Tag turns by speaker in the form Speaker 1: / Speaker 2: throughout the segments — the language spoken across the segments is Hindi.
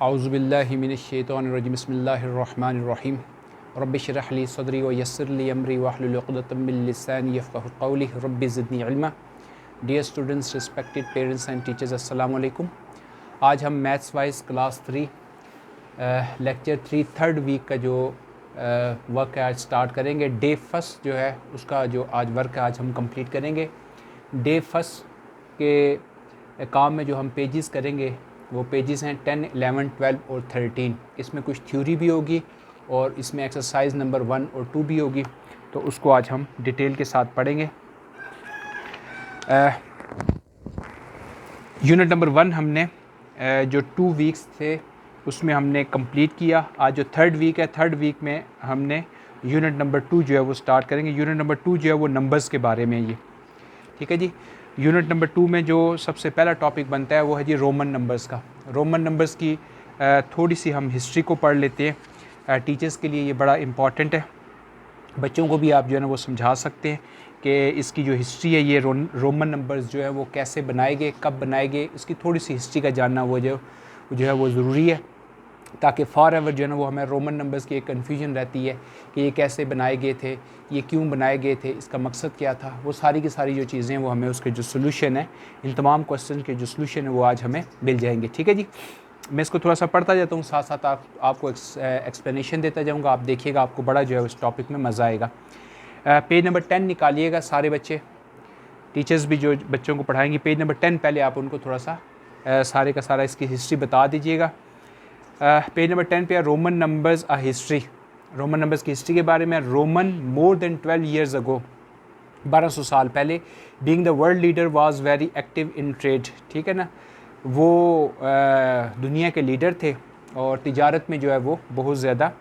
Speaker 1: औज़ुबिल्लाहि मिनश्शैतानिर्रजीम बिस्मिल्लाहिर्रहमानिर्रहीम रब्बि इश्रह ली सदरी व यस्सिर ली अमरी वहलुल उक़दतम मिन लिसानी यफ़क़हू क़ौली रब्बि ज़िदनी इल्मा। Dear students, respected parents and teachers, अस्सलाम वालेकुम। आज हम maths wise class 3 lecture 3 third week का जो वर्क है आज स्टार्ट करेंगे। डे फर्स्ट जो है उसका जो आज वर्क है आज हम कंप्लीट करेंगे। डे फर्स्ट के काम में जो हम पेजेस करेंगे वो पेजेस हैं 10, 11, 12 और 13। इसमें कुछ थ्योरी भी होगी और इसमें एक्सरसाइज नंबर 1 और 2 भी होगी, तो उसको आज हम डिटेल के साथ पढ़ेंगे। यूनिट नंबर 1 हमने जो 2 वीक्स थे उसमें हमने कंप्लीट किया। आज जो थर्ड वीक है, थर्ड वीक में हमने यूनिट नंबर 2 जो है वो स्टार्ट करेंगे। यूनिट नंबर 2 जो है वो नंबर्स के बारे में ये, ठीक है जी। यूनिट नंबर 2 में जो सबसे पहला टॉपिक बनता है वो है जी रोमन नंबर्स का। रोमन नंबर्स की थोड़ी सी हम हिस्ट्री को पढ़ लेते हैं। टीचर्स के लिए ये बड़ा इम्पॉर्टेंट है, बच्चों को भी आप जो है ना वो समझा सकते हैं कि इसकी जो हिस्ट्री है ये रोमन नंबर्स जो है वो कैसे बनाए गए, कब बनाए गए, इसकी थोड़ी सी हिस्ट्री का जानना वो जो है वो ज़रूरी है, ताकि फॉर एवर जो है ना वो हमें रोमन नंबर्स की एक कन्फ्यूजन रहती है कि ये कैसे बनाए गए थे, ये क्यों बनाए गए थे, इसका मकसद क्या था। वो सारी की सारी जो चीज़ें वो हमें उसके जो सोल्यूशन है, इन तमाम क्वेश्चन के जो सोल्यूशन है वो आज हमें मिल जाएंगे, ठीक है जी। मैं इसको थोड़ा सा पढ़ता जाता हूँ, साथ साथ आपको एक्सप्लेनेशन देता जाऊँगा। आप देखिएगा, आपको बड़ा जो है उस टॉपिक में मज़ा आएगा। पेज नंबर 10 निकालिएगा सारे बच्चे, टीचर्स भी जो बच्चों को पढ़ाएंगे। पेज नंबर 10 पहले आप उनको थोड़ा सा सारे का सारा इसकी हिस्ट्री बता दीजिएगा। पेज नंबर 10 पे है रोमन नंबर्स आ हिस्ट्री। रोमन नंबर्स की हिस्ट्री के बारे में। Roman more than 12 years ago, 1200 साल पहले, being the world leader was very active in trade, ठीक है ना। वो दुनिया के लीडर थे और तिजारत में जो है वो बहुत ज़्यादा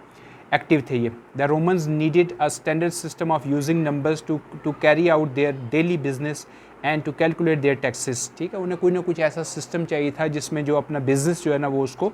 Speaker 1: एक्टिव थे ये। The Romans needed a standard system of using numbers to carry out their daily business and to calculate their taxes, ठीक है। उन्हें कोई ना कुछ ऐसा सिस्टम चाहिए था जिसमें जो अपना बिजनेस जो है ना वो उसको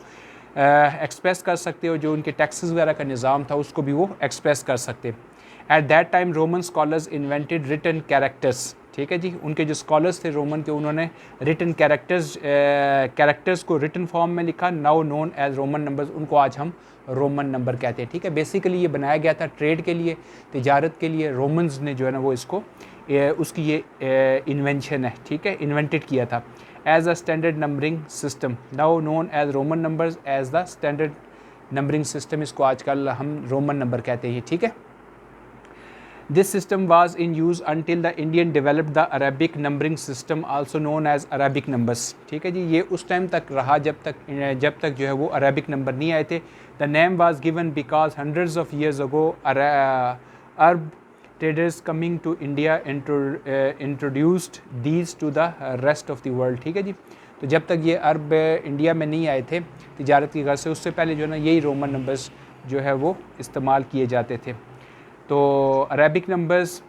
Speaker 1: एक्सप्रेस कर सकते हो, जो उनके टैक्सेस वगैरह का निज़ाम था उसको भी वो एक्सप्रेस कर सकते। At that time Roman scholars invented written characters, ठीक है जी। उनके जो स्कॉलर्स थे रोमन के, उन्होंने रिटन कैरेक्टर्स को रिटन फॉर्म में लिखा, now known as Roman numbers. उनको आज हम रोमन नंबर कहते हैं, ठीक है। बेसिकली ये बनाया गया था ट्रेड के लिए, तिजारत के लिए। रोमन्स ने जो है ना वो इसको उसकी ये इन्वेंशन है, ठीक है, इन्वेंटेड किया था as a standard numbering system, now known as Roman numbers as the standard numbering system. इसको आजकल हम रोमन नंबर कहते हैं, ठीक है। This system was in use until the Indian developed the Arabic numbering system also known as Arabic numbers, ठीक है जी। ये उस टाइम तक रहा जब तक जो है वो अरेबिक नंबर नहीं आए थे। The name was given because hundreds of years ago Arab traders coming to India introduced these to the rest of the world, ठीक है जी। तो जब तक ये अरब इंडिया में नहीं आए थे तिजारत की गर्ज से, उससे पहले जो है ना यही रोमन नंबर्स जो है वो इस्तेमाल किए जाते थे। तो Arabic numbers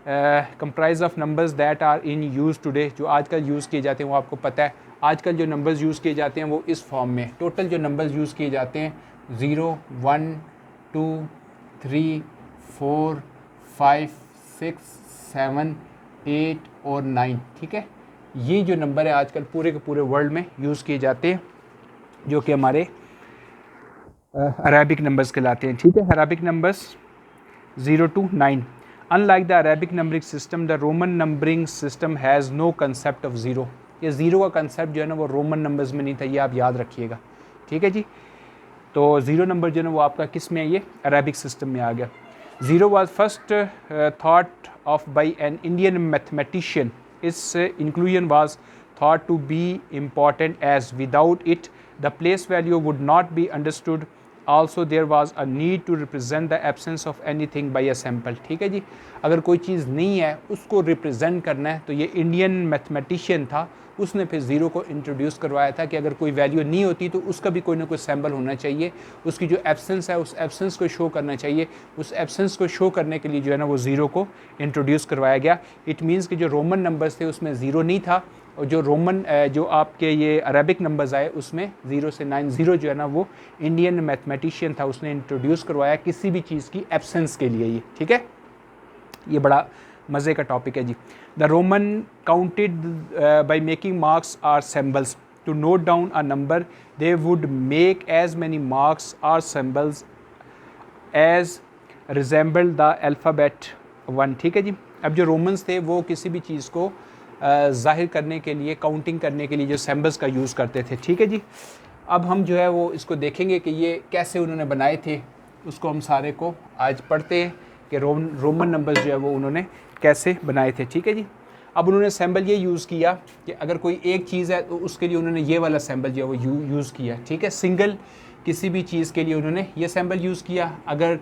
Speaker 1: comprise of numbers that are in use today, जो आजकल यूज़ किए जाते हैं वो आपको पता है। आजकल जो नंबर्स यूज़ किए जाते हैं वो इस फॉर्म में, टोटल जो नंबर्स यूज़ किए जाते हैं 0, 1, 2, 3, 4, 5, 6, 7, 8 और 9, ठीक है। ये जो नंबर है आजकल पूरे के पूरे वर्ल्ड में यूज़ किए जाते हैं, जो कि हमारे अरेबिक नंबर्स कहलाते हैं, ठीक है। Arabic numbers 0 to 9। Unlike the Arabic numbering system, the Roman numbering system has no concept of zero. ये ज़ीरो का कंसेप्ट जो है ना वो रोमन नंबर्स में नहीं था, ये आप याद रखिएगा, ठीक है जी। तो ज़ीरो नंबर जो है ना वो आपका किस में है, ये अरेबिक सिस्टम में आ गया। Zero was first thought of by an Indian mathematician. Its inclusion was thought to be important as without it the place value would not be understood. Also there was a need to represent the absence of anything by a sample, ठीक है जी। अगर कोई चीज़ नहीं है उसको रिप्रेजेंट करना है तो ये इंडियन मैथमेटिशियन था, उसने फिर ज़ीरो को इंट्रोड्यूस करवाया था कि अगर कोई वैल्यू नहीं होती तो उसका भी कोई ना कोई सैम्पल होना चाहिए, उसकी जो एब्सेंस है उस एब्सेंस को शो करना चाहिए। उस एब्सेंस को शो करने के लिए जो है ना वो ज़ीरो को इंट्रोड्यूस करवाया गया। इट मीन्स कि जो रोमन नंबर्स थे उसमें ज़ीरो नहीं था, और जो रोमन जो आपके ये अरेबिक नंबर्स आए उसमें 0 से 9, ज़ीरो जो है ना वो इंडियन मैथमेटिशियन था, उसने इंट्रोड्यूस करवाया किसी भी चीज़ की एब्सेंस के लिए ये, ठीक है। ये बड़ा मज़े का टॉपिक है जी। The Roman counted by making marks or symbols to note down a number, they would make as many marks or symbols as resemble the alphabet 1। ठीक है जी। अब जो रोमन्स थे वो किसी भी चीज़ को ज़ाहिर करने के लिए, काउंटिंग करने के लिए जो सिम्बल्स का यूज़ करते थे। ठीक है जी। अब हम जो है वो इसको देखेंगे कि ये कैसे उन्होंने बनाए थे, उसको हम सारे को आज पढ़ते हैं कि रोमन नंबर्स जो है वो उन्होंने कैसे बनाए थे। ठीक है जी। अब उन्होंने सिंबल ये यूज़ किया कि अगर कोई एक चीज़ है तो उसके लिए उन्होंने ये वाला सिंबल जो है वो यूज़ किया। ठीक है। सिंगल किसी भी चीज़ के लिए उन्होंने ये सिंबल यूज़ किया। अगर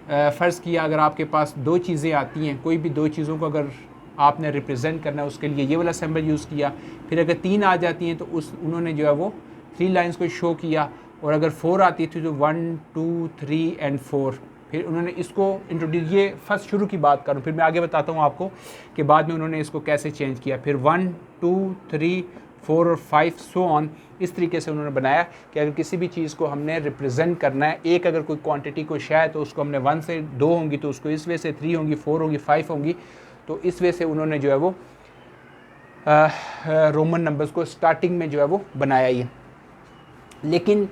Speaker 1: फ़र्ज़ किया अगर आपके पास दो चीज़ें आती हैं, कोई भी दो चीज़ों को अगर आपने रिप्रेजेंट करना है उसके लिए ये वाला सिंबल यूज़ किया। फिर अगर 3 आ जाती हैं तो उन्होंने जो है वो 3 लाइंस को शो किया। और अगर 4 आती थी तो 1 2 3 एंड 4, फिर उन्होंने इसको इंट्रोड्यूस, ये फर्स्ट शुरू की बात करूँ, फिर मैं आगे बताता हूँ आपको कि बाद में उन्होंने इसको कैसे चेंज किया। फिर 1 2 3 4 और 5 सो ऑन, इस तरीके से उन्होंने बनाया कि अगर किसी भी चीज़ को हमने रिप्रेजेंट करना है, एक अगर कोई क्वांटिटी को शायद तो उसको हमने 1 से 2 होंगी तो उसको इस वे से 3 होंगी, 4 होंगी, 5 होंगी, तो इस वे से उन्होंने जो है वो रोमन नंबर्स को स्टार्टिंग में जो है वो बनाया ही। लेकिन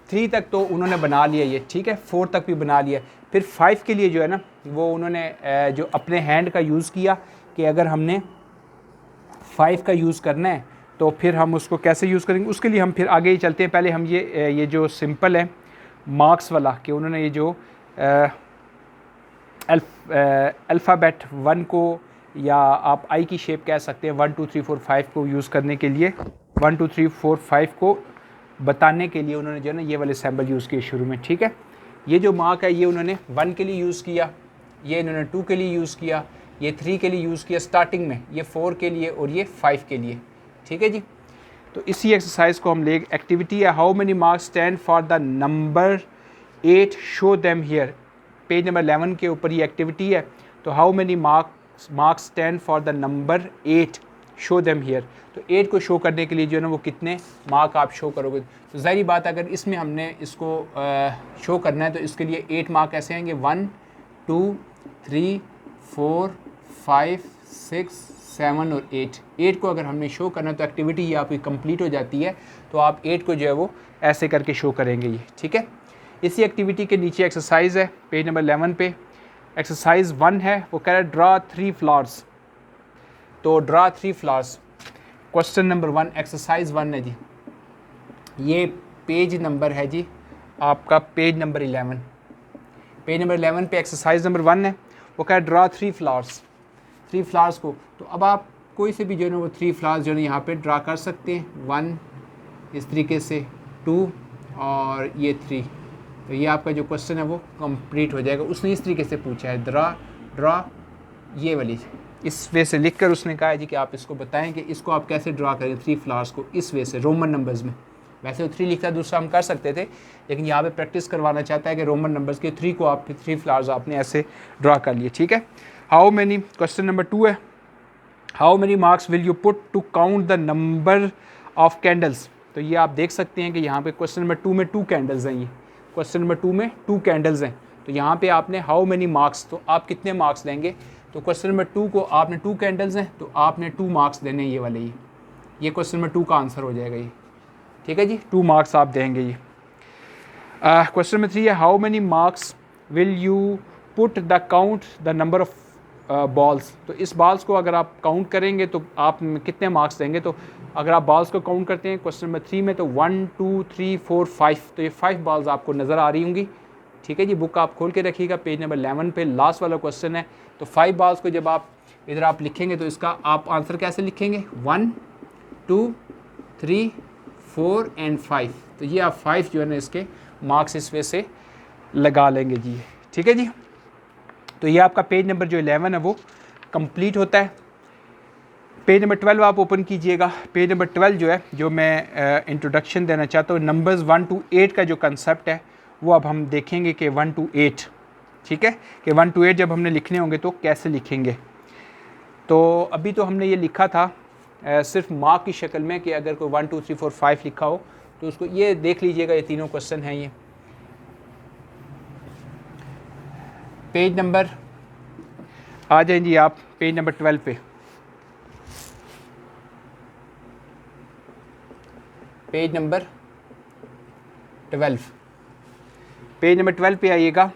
Speaker 1: 3 तक तो उन्होंने बना लिया ये, ठीक है, 4 तक भी बना लिया। फिर 5 के लिए जो है ना वो उन्होंने जो अपने हैंड का यूज़ किया कि अगर हमने 5 का यूज़ करना है तो फिर हम उसको कैसे यूज़ करेंगे, उसके लिए हम फिर आगे ही चलते हैं। पहले हम ये जो सिंपल है मार्क्स वाला कि उन्होंने ये जो अल्फ़ाबेट 1 को या आप आई की शेप कह सकते हैं 1 2 3 4 5 को यूज़ करने के लिए, 1 2 3 4 5 को बताने के लिए उन्होंने जो है ना ये वाले सिंबल यूज़ किए शुरू में। ठीक है। ये जो मार्क है ये उन्होंने 1 के लिए यूज़ किया, ये इन्होंने 2 के लिए यूज़ किया, ये 3 के लिए यूज़ किया स्टार्टिंग में, ये 4 के लिए और ये 5 के लिए। ठीक है जी। तो इसी एक्सरसाइज को हम ले, एक्टिविटी है how many marks stand for the number 8 show them here. Page number 11 के ऊपर ये एक्टिविटी है। तो how many marks stand for the number 8 show them here. तो 8 को शो करने के लिए जो है ना वो कितने मार्क आप शो करोगे। तो ज़ाहिर बात अगर इसमें हमने इसको शो करना है तो इसके लिए 8 मार्क ऐसे आएंगे 1 2 3 4 5 6 7 और 8 को अगर हमने शो करना है तो एक्टिविटी ये आपकी कंप्लीट हो जाती है। तो आप 8 को जो है वो ऐसे करके शो करेंगे ये। ठीक है। इसी एक्टिविटी के नीचे एक्सरसाइज है पेज नंबर 11 पे। एक्सरसाइज 1 है, वो कह रहा है ड्रा 3 फ्लावर्स। तो draw 3 flowers, question number 1 exercise 1 है जी। ये पेज नंबर है जी आपका पेज नंबर 11। पेज नंबर 11 पे एक्सरसाइज नंबर 1 है, वो कह रहा है ड्रा 3 फ्लावर्स, 3 फ्लावर्स को। तो अब आप कोई से भी जो है ना वो 3 फ्लावर्स जो है यहाँ पे ड्रा कर सकते हैं। 1 इस तरीके से, 2 और ये 3। तो ये आपका जो क्वेश्चन है वो कंप्लीट हो जाएगा। उसने इस तरीके से पूछा है ड्रा ये वाली, इस वे से लिखकर उसने कहा है जी कि आप इसको बताएं कि इसको आप कैसे ड्रा करें 3 फ्लावर्स को इस वे से रोमन नंबर्स में। वैसे तो 3 लिखता दूसरा हम कर सकते थे, लेकिन यहाँ पे प्रैक्टिस करवाना चाहता है कि रोमन नंबर्स के 3 को आप 3 फ्लावर्स आपने ऐसे ड्रा कर लिए। ठीक है। हाउ मैनी, क्वेश्चन नंबर 2 है, how many marks will you put to count the number of candles. तो ये आप देख सकते हैं कि यहाँ पे क्वेश्चन नंबर 2 में 2 कैंडल्स हैं। ये क्वेश्चन नंबर 2 में 2 कैंडल्स हैं। तो यहाँ पे आपने हाउ मैनी मार्क्स, तो आप कितने मार्क्स लेंगे। तो क्वेश्चन नंबर 2 को आपने 2 कैंडल्स हैं तो आपने 2 मार्क्स देने ये वाले ही। ये क्वेश्चन नंबर 2 का आंसर हो जाएगा ये। ठीक है जी, 2 मार्क्स आप देंगे ये। क्वेश्चन नंबर 3 है how many marks will you put the count the number of balls. तो इस बॉल्स को अगर आप काउंट करेंगे तो आप कितने मार्क्स देंगे। तो अगर आप बॉल्स को काउंट करते हैं क्वेश्चन नंबर 3 में तो 1 2 3 4 5, तो ये 5 बॉल्स आपको नज़र आ रही होंगी। ठीक है जी, बुक आप खोल के रखिएगा, पेज नंबर 11 पे लास्ट वाला क्वेश्चन है। तो 5 बॉल्स को जब आप इधर आप लिखेंगे तो इसका आप आंसर कैसे लिखेंगे 1 2 3 4 एंड 5। तो ये आप 5 जो है ना इसके मार्क्स इस वे से लगा लेंगे जी। ठीक है जी। तो ये आपका पेज नंबर जो 11 है वो कंप्लीट होता है। पेज नंबर 12 आप ओपन कीजिएगा। पेज नंबर 12 जो है, जो मैं इंट्रोडक्शन देना चाहता हूँ, नंबर्स 1 to 8 का जो कंसेप्ट है वो अब हम देखेंगे कि 1 to 8, ठीक है, कि 1 to 8 जब हमने लिखने होंगे तो कैसे लिखेंगे। तो अभी तो हमने ये लिखा था सिर्फ मार्क की शक्ल में कि अगर कोई 1 2 3 4 5 लिखा हो तो उसको ये देख लीजिएगा। ये तीनों क्वेश्चन हैं। ये पेज नंबर आ जाएंगे आप पेज नंबर 12 पे। पेज नंबर 12, पेज नंबर 12 पे आइएगा।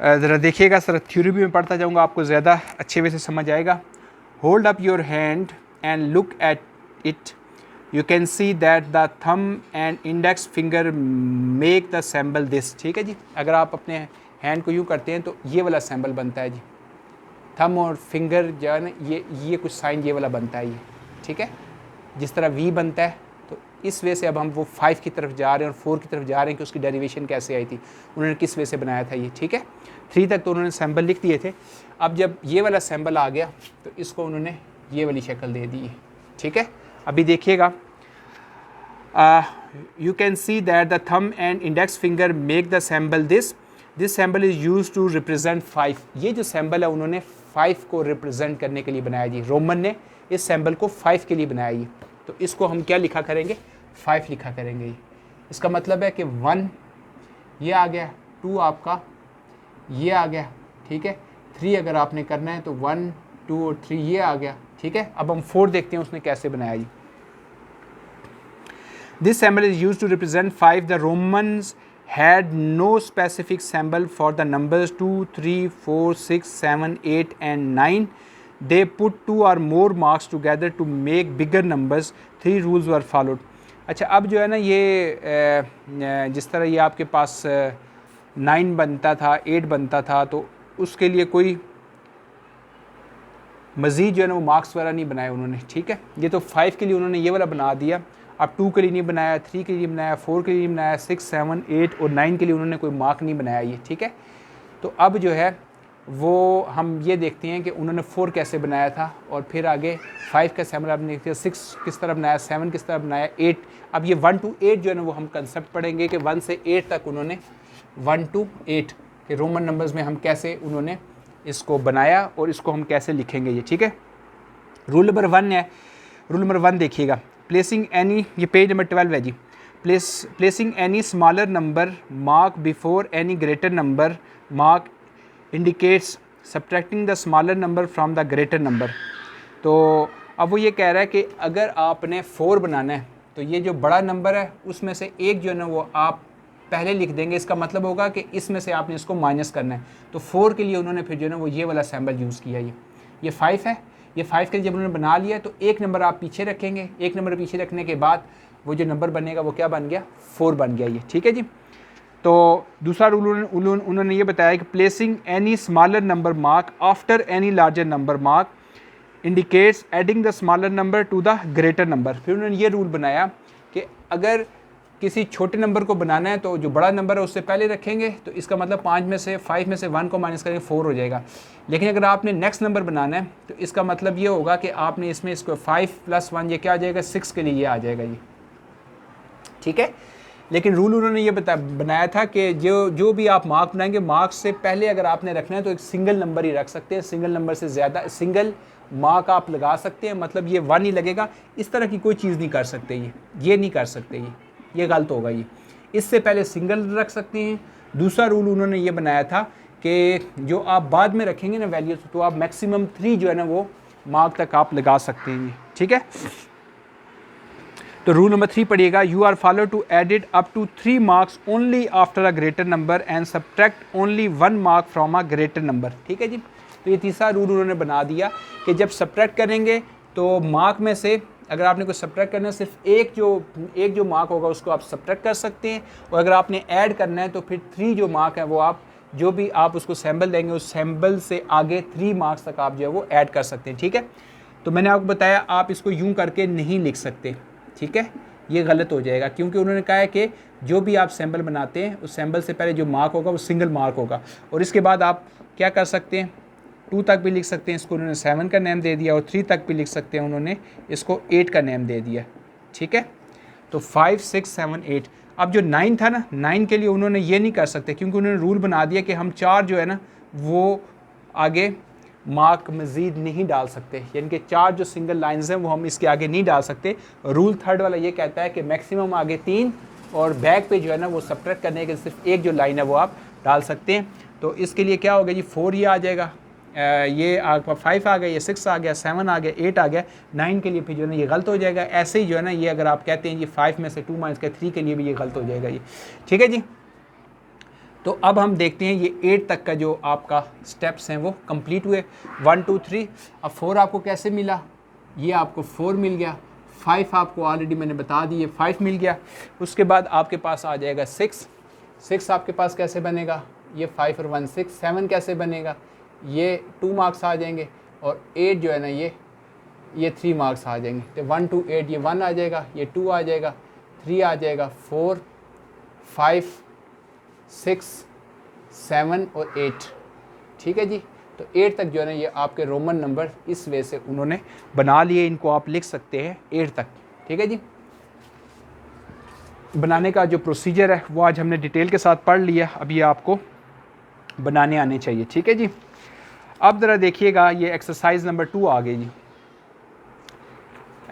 Speaker 1: ज़रा देखिएगा सर, थ्योरी भी मैं पढ़ता जाऊँगा, आपको ज़्यादा अच्छे वे से समझ आएगा। Hold up your hand and look at it, you can see that the thumb and index finger make the symbol this. ठीक है जी, अगर आप अपने हैंड को यूँ करते हैं तो ये वाला सैम्बल बनता है जी। थम और फिंगर जो है ना, ये कुछ साइन ये वाला बनता है ये। ठीक है, जिस तरह वी बनता है, तो इस वे से अब हम वो 5 की तरफ जा रहे हैं और 4 की तरफ जा रहे हैं कि उसकी डेरिवेशन कैसे आई थी, उन्होंने किस वे से बनाया था ये। ठीक है, 3 तक तो उन्होंने सैम्बल लिख दिए थे। अब जब ये वाला सैम्बल आ गया तो इसको उन्होंने ये वाली शक्ल दे दी है। ठीक है, अभी देखिएगा, you can see that the thumb and index finger make the symbol this symbol is use to represent 5। ये जो सैम्बल है उन्होंने 5 को रिप्रेजेंट करने के लिए बनाया जी। रोमन ने इस सैम्बल को 5 के लिए बनाया ये। तो इसको हम क्या लिखा करेंगे, 5 लिखा करेंगे ये। इसका मतलब है कि 1 ये आ गया, 2 आपका ये आ गया। ठीक है, 3 अगर आपने करना है तो 1 2 और 3 ये आ गया। ठीक है, अब हम 4 देखते हैं उसने कैसे बनाया जी। This symbol is use to represent 5। The Romans had no specific symbol for the numbers 2, 3, 4, 6, 7, 8 and 9. They put 2 or more marks together to make bigger numbers. 3 rules were followed. अच्छा, अब जो है ना ये जिस तरह ये आपके पास 9 बनता था, 8 बनता था, तो उसके लिए कोई मज़ीद जो है ना वो मार्क्स वगैरह नहीं बनाए उन्होंने। ठीक है, ये तो 5 के लिए उन्होंने ये वाला बना दिया। अब 2 के लिए नहीं बनाया, 3 के लिए नहीं बनाया, 4 के लिए नहीं बनाया, 6, 7, 8 और 9 के लिए उन्होंने कोई मार्क नहीं बनाया ये। ठीक है, तो अब जो है वो हम ये देखते हैं कि उन्होंने 4 कैसे बनाया था और फिर आगे 5 का सैम्बल आपने देखते हैं, 6 किस तरह बनाया, 7 किस तरह बनाया, 8। अब ये 1 to 8 जो है ना वो हम कंसेप्ट पढ़ेंगे कि 1 से 8 तक उन्होंने 1 to 8 के रोमन नंबर्स में हम कैसे उन्होंने इसको बनाया और इसको हम कैसे लिखेंगे ये। ठीक है, रूल नंबर 1 है। रूल नंबर 1 देखिएगा, प्लेसिंग एनी, ये पेज नंबर 12 है जी। Placing any smaller number mark before any greater number mark indicates subtracting the smaller number from the greater number. तो अब वो ये कह रहा है कि अगर आपने 4 बनाना है तो ये जो बड़ा नंबर है उसमें से एक जो है ना वो आप पहले लिख देंगे। इसका मतलब होगा कि इसमें से आपने इसको माइनस करना है। तो 4 के लिए उन्होंने फिर जो है ना वो ये वाला सैम्बल यूज़ किया। ये 5 है, ये 5 के लिए जब उन्होंने बना लिया तो एक नंबर आप पीछे रखेंगे। एक नंबर पीछे रखने के बाद वो जो नंबर बनेगा वो क्या बन गया, 4 बन गया ये। ठीक है जी, तो दूसरा रूल उन्होंने ये बताया कि placing any smaller number mark after any larger number mark indicates adding the smaller number two the greater number. फिर उन्होंने ये रूल बनाया कि अगर किसी छोटे नंबर को बनाना है तो जो बड़ा नंबर है उससे पहले रखेंगे, तो इसका मतलब 5 में से 1 को माइनस करेंगे 4 हो जाएगा। लेकिन अगर आपने नेक्स्ट नंबर बनाना है तो इसका मतलब ये होगा कि आपने इसमें इसको 5 + 1 ये क्या आ जाएगा, 6 के लिए ये आ जाएगा ये। ठीक है, लेकिन रूल उन्होंने ये बनाया था कि जो भी आप मार्क बनाएंगे, मार्क्स से पहले अगर आपने रखना है तो एक सिंगल नंबर ही रख सकते हैं। सिंगल नंबर से ज़्यादा सिंगल मार्क आप लगा सकते हैं, मतलब ये 1 ही लगेगा। इस तरह की कोई चीज़ नहीं कर सकते ये नहीं कर सकते, ये गलत होगा ये। इससे पहले सिंगल रख सकते हैं। दूसरा रूल उन्होंने ये बनाया था कि जो आप बाद में रखेंगे ना वैल्यूज, तो आप मैक्सिमम 3 जो है ना वो मार्क तक आप लगा सकते हैं। ठीक है, तो रूल नंबर 3 पढ़िएगा, you are follow to edit up to 3 marks only after a greater number and subtract only 1 mark from a greater number. ठीक है जी, तो ये तीसरा रूल उन्होंने बना दिया कि जब सब्ट्रैक्ट करेंगे तो मार्क में से अगर आपने कोई सब्ट्रैक्ट करना है, सिर्फ एक जो मार्क होगा उसको आप सब्ट्रैक्ट कर सकते हैं, और अगर आपने ऐड करना है तो फिर 3 जो मार्क है वो आप जो भी आप उसको सैम्बल देंगे उस सैम्बल से आगे 3 मार्क्स तक आप जो है वो ऐड कर सकते हैं। ठीक है, तो मैंने आपको बताया आप इसको यूं करके नहीं लिख सकते। ठीक है, ये गलत हो जाएगा, क्योंकि उन्होंने कहा है कि जो भी आप सैम्बल बनाते हैं उस सैम्बल से पहले जो मार्क होगा वो सिंगल मार्क होगा, और इसके बाद आप क्या कर सकते हैं, 2 तक भी लिख सकते हैं, इसको उन्होंने 7 का नेम दे दिया, और 3 तक भी लिख सकते हैं, उन्होंने इसको 8 का नेम दे दिया। ठीक है, तो 5, 6, 7, 8। अब जो 9 था ना, 9 के लिए उन्होंने ये नहीं कर सकते, क्योंकि उन्होंने रूल बना दिया कि हम 4 जो है ना वो आगे मार्क मज़ीद नहीं डाल सकते, यानी कि 4 जो सिंगल लाइंस हैं वो हम इसके आगे नहीं डाल सकते। रूल 3 वाला ये कहता है कि मैक्सिमम आगे 3 और बैक पे जो है ना वो सब्ट्रैक्ट करने के सिर्फ एक जो लाइन है वो आप डाल सकते हैं। तो इसके लिए क्या होगा जी, 4 ये आ जाएगा, ये आपका 5 आ गया, ये 6 आ गया, 7 आ गया, 8 आ गया, 9 के लिए फिर जो है ना ये गलत हो जाएगा। ऐसे ही जो है ना ये अगर आप कहते हैं जी 5 में से 2 माइनस का 3 के लिए भी ये गलत हो जाएगा ये, ठीक है जी। तो अब हम देखते हैं ये 8 तक का जो आपका स्टेप्स हैं वो कंप्लीट हुए, 1 2 3। अब 4 आपको कैसे मिला, ये आपको 4 मिल गया, 5 आपको ऑलरेडी मैंने बता दी, ये 5 मिल गया। उसके बाद आपके पास आ जाएगा 6 आपके पास कैसे बनेगा, ये 5 और 1 6, 7 कैसे बनेगा, ये 2 मार्क्स आ जाएंगे, और 8 जो है ना ये 3 मार्क्स आ जाएंगे। तो 1 2 8 ये 1 आ जाएगा, ये 2 आ जाएगा, 3 आ जाएगा, 4 5 6 7 और 8, ठीक है जी। तो 8 तक जो है ना ये आपके रोमन नंबर इस वे से उन्होंने बना लिए, इनको आप लिख सकते हैं 8 तक, ठीक है जी। बनाने का जो प्रोसीजर है वो आज हमने डिटेल के साथ पढ़ लिया, अभी आपको बनाने आने चाहिए, ठीक है जी। अब ज़रा देखिएगा ये एक्सरसाइज नंबर 2 आ गई जी।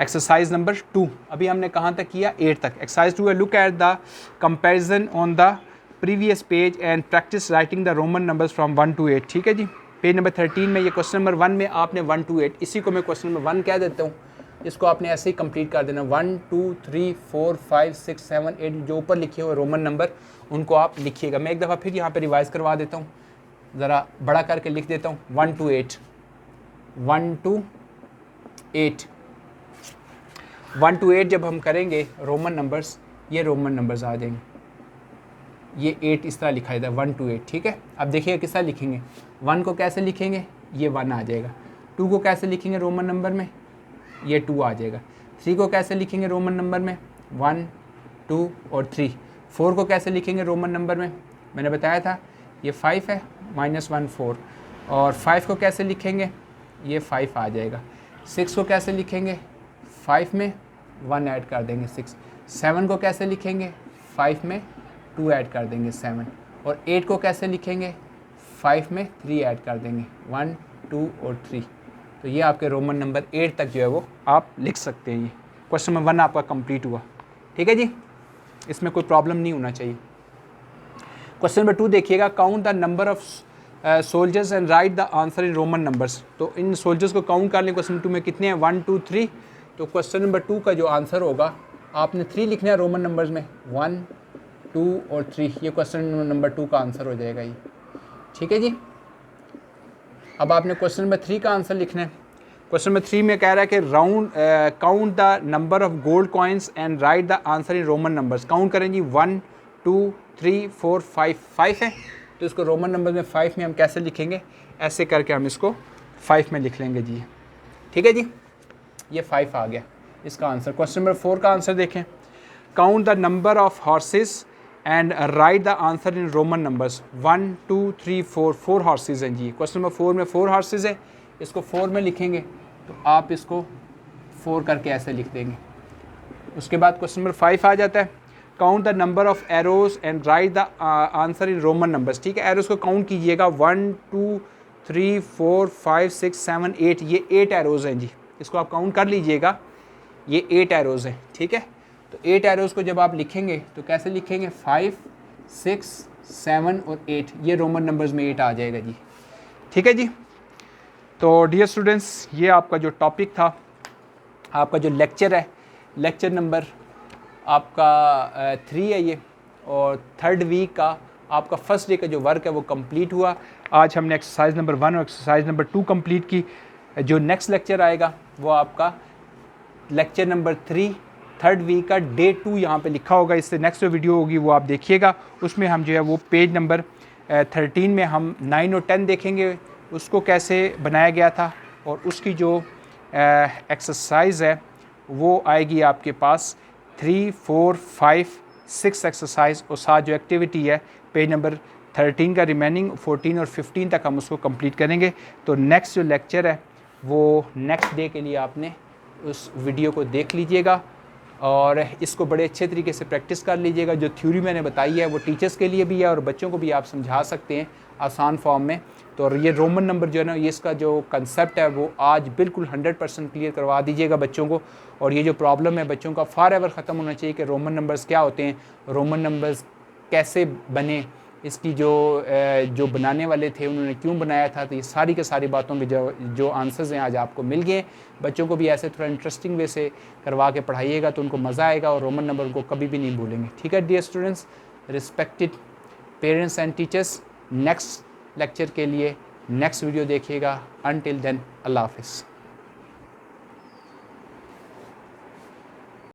Speaker 1: एक्सरसाइज नंबर 2 अभी हमने कहाँ तक किया, 8 तक। एक्सरसाइज 2 है, look at the comparison on the previous page and practice writing the Roman numbers from 1 to 8, ठीक है जी। पेज नंबर 13 में ये क्वेश्चन नंबर 1 में आपने 1 to 8, इसी को मैं क्वेश्चन नंबर 1 कह देता हूँ, इसको आपने ऐसे ही कंप्लीट कर देना। 1 2 3 4 5 6 7 8 जो ऊपर लिखे हुए रोमन नंबर उनको आप लिखिएगा। मैं एक दफ़ा फिर यहाँ पे रिवाइज़ करवा देता हूँ, ज़रा बड़ा करके लिख देता हूँ। 1 to 8, 1 to 8, 1 to 8 जब हम करेंगे रोमन नंबर्स, ये रोमन नंबर्स आ जाएंगे, ये 8 इस तरह लिखा जाता है 1 to 8, ठीक है। अब देखिए किस तरह लिखेंगे, 1 को कैसे लिखेंगे, ये 1 आ जाएगा। 2 को कैसे लिखेंगे रोमन नंबर में, ये 2 आ जाएगा। 3 को कैसे लिखेंगे रोमन नंबर में, 1 2 और 3। 4 को कैसे लिखेंगे रोमन नंबर में, मैंने बताया था ये 5 है, -1 4। और 5 को कैसे लिखेंगे, ये 5 आ जाएगा। 6 को कैसे लिखेंगे, 5 में 1 ऐड कर देंगे 6। 7 को कैसे लिखेंगे, 5 में 2 ऐड कर देंगे 7। और 8 को कैसे लिखेंगे, 5 में 3 ऐड कर देंगे 1 2 और 3। तो ये आपके रोमन नंबर 8 तक जो है वो आप लिख सकते हैं। ये क्वेश्चन नंबर 1 आपका कंप्लीट हुआ, ठीक है जी, इसमें कोई प्रॉब्लम नहीं होना चाहिए। क्वेश्चन नंबर 2 देखिएगा, count the number of soldiers and right the answer in Roman numbers. तो इन सोल्जर्स को काउंट कर लें, क्वेश्चन 2 में कितने हैं, 1 2 3। तो क्वेश्चन नंबर 2 का जो आंसर होगा आपने 3 लिखना है रोमन नंबर्स में, 1 2 और 3, ये क्वेश्चन नंबर 2 का आंसर हो जाएगा ये, ठीक है जी। अब आपने क्वेश्चन नंबर 3 का आंसर लिखना है। क्वेश्चन नंबर 3 में कह रहा है कि count the number of gold coins and right the answer in Roman numbers. Count करें जी, 1 2 3 4 5, 5 है तो इसको रोमन नंबर में 5 में हम कैसे लिखेंगे, ऐसे करके हम इसको 5 में लिख लेंगे जी, ठीक है जी। ये 5 आ गया इसका आंसर। क्वेश्चन नंबर 4 का आंसर देखें, count the number of horses and right the answer in Roman numbers. 1 2 3 4, 4 horses हैं जी। क्वेश्चन नंबर 4 में 4 हॉर्सेस है, इसको 4 में लिखेंगे तो आप इसको 4 करके ऐसे लिख देंगे। उसके बाद क्वेश्चन नंबर 5 आ जाता है, count the number of arrows and right the answer in Roman numbers, ठीक है। एरोज को काउंट कीजिएगा, 1 2 3 4 5 6 7 8, ये 8 एरोज हैं जी, इसको आप काउंट कर लीजिएगा, ये 8 एरोज हैं, ठीक है। तो 8 एरोज को जब आप लिखेंगे तो कैसे लिखेंगे, 5 6 7 और 8, ये रोमन नंबर्स में 8 आ जाएगा जी, ठीक है जी। तो डियर स्टूडेंट्स, ये आपका जो टॉपिक था, आपका जो लेक्चर है, लेक्चर नंबर आपका 3 है ये, और 3rd वीक का आपका फर्स्ट डे का जो वर्क है वो कंप्लीट हुआ। आज हमने एक्सरसाइज नंबर 1 और एक्सरसाइज नंबर 2 कंप्लीट की। जो नेक्स्ट लेक्चर आएगा वो आपका लेक्चर नंबर 3 3rd वीक का डे 2 यहाँ पे लिखा होगा, इससे नेक्स्ट जो वीडियो होगी वो आप देखिएगा। उसमें हम जो है वो पेज नंबर 13 में हम 9 और 10 देखेंगे, उसको कैसे बनाया गया था, और उसकी जो एक्सरसाइज है वो आएगी आपके पास 3 4 5 6 एक्सरसाइज, और साथ जो एक्टिविटी है पेज नंबर 13 का रिमेनिंग 14 और 15 तक हम उसको कंप्लीट करेंगे। तो नेक्स्ट जो लेक्चर है वो नेक्स्ट डे के लिए आपने उस वीडियो को देख लीजिएगा और इसको बड़े अच्छे तरीके से प्रैक्टिस कर लीजिएगा। जो थ्योरी मैंने बताई है वो टीचर्स के लिए भी है और बच्चों को भी आप समझा सकते हैं आसान फॉर्म में। तो ये रोमन नंबर जो है ना, ये इसका जो कंसेप्ट है वो आज बिल्कुल 100% क्लियर करवा दीजिएगा बच्चों को। और ये जो प्रॉब्लम है बच्चों का फॉर एवर ख़त्म होना चाहिए कि रोमन नंबर्स क्या होते हैं, रोमन नंबर्स कैसे बने, इसकी जो बनाने वाले थे उन्होंने क्यों बनाया था। तो ये सारी के सारी बातों के जो आंसर्स हैं आज आपको मिल गए। बच्चों को भी ऐसे थोड़ा इंटरेस्टिंग वे से करवा के पढ़ाइएगा तो उनको मज़ा आएगा और रोमन नंबर को कभी भी नहीं भूलेंगे। ठीक है dear students, respected parents and teachers, next lecture के लिए नेक्स्ट वीडियो देखिएगा। अनटिल देन अल्लाह हाफिज़।